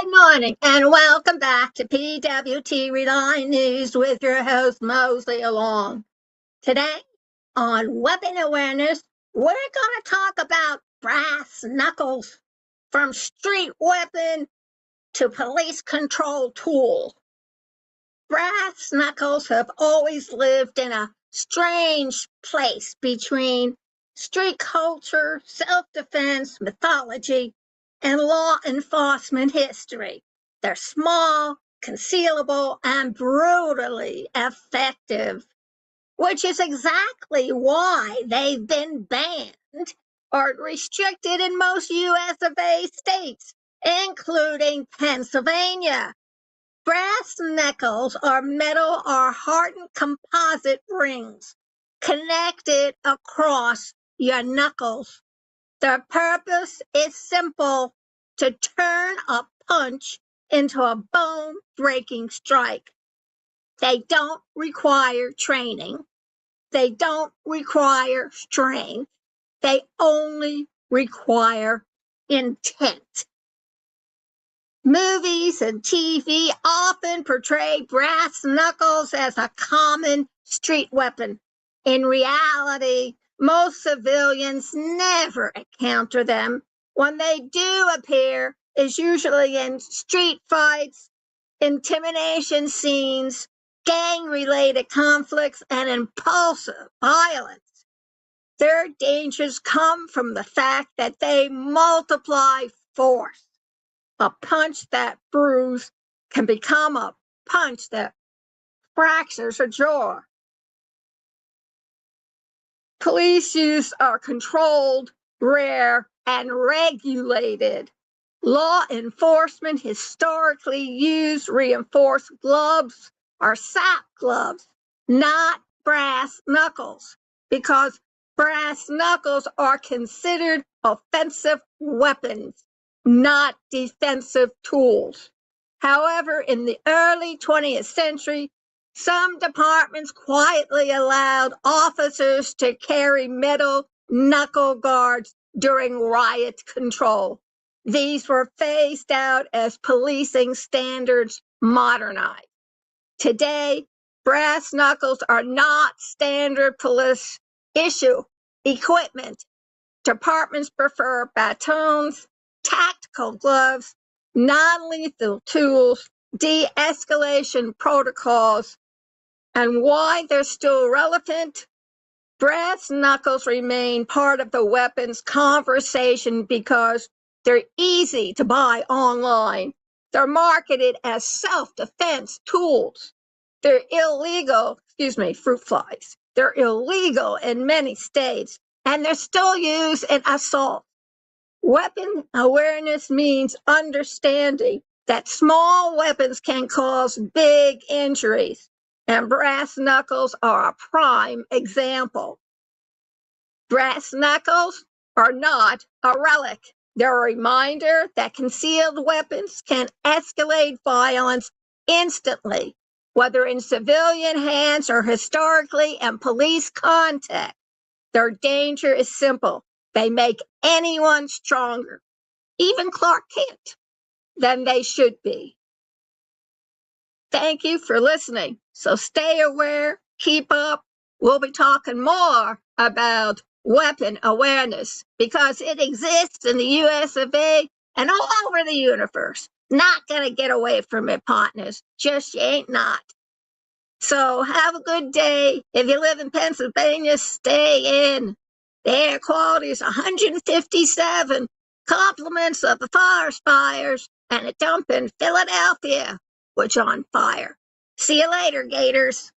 Good morning and welcome back to PWT Reline News with your host Mosley Along. Today on Weapon Awareness, we're going to talk about brass knuckles, from street weapon to police control tool. Brass knuckles have always lived in a strange place between street culture, self-defense, mythology, and law enforcement history. They're small, concealable, and brutally effective, which is exactly why they've been banned or restricted in most US of A states, including Pennsylvania. Brass knuckles are metal or hardened composite rings connected across your knuckles. Their purpose is simple: to turn a punch into a bone-breaking strike. They don't require training. They don't require strength. They only require intent. Movies and TV often portray brass knuckles as a common street weapon. In reality, most civilians never encounter them. When they do appear, it's usually in street fights, intimidation scenes, gang-related conflicts, and impulsive violence. Their dangers come from the fact that they multiply force. A punch that bruises can become a punch that fractures a jaw. Police use are controlled, rare, and regulated. Law enforcement historically used reinforced gloves or sap gloves, not brass knuckles, because brass knuckles are considered offensive weapons, not defensive tools. However, in the early 20th century, some departments quietly allowed officers to carry metal knuckle guards during riot control. These were phased out as policing standards modernized. Today, brass knuckles are not standard police issue equipment. Departments prefer batons, tactical gloves, non-lethal tools, de-escalation protocols. And why they're still relevant? Brass knuckles remain part of the weapons conversation because they're easy to buy online. They're marketed as self-defense tools. They're illegal, fruit flies. They're illegal in many states, and they're still used in assault. Weapon awareness means understanding that small weapons can cause big injuries, and brass knuckles are a prime example. Brass knuckles are not a relic. They're a reminder that concealed weapons can escalate violence instantly, whether in civilian hands or historically in police context. Their danger is simple. They make anyone stronger, even Clark Kent, than they should be. Thank you for listening. So stay aware, keep up. We'll be talking more about weapon awareness because it exists in the US of A and all over the universe. Not going to get away from it, partners. Just you ain't not. So have a good day. If you live in Pennsylvania, stay in. The air quality is 157. Compliments of the forest fires and a dump in Philadelphia, which on fire. See you later, Gators.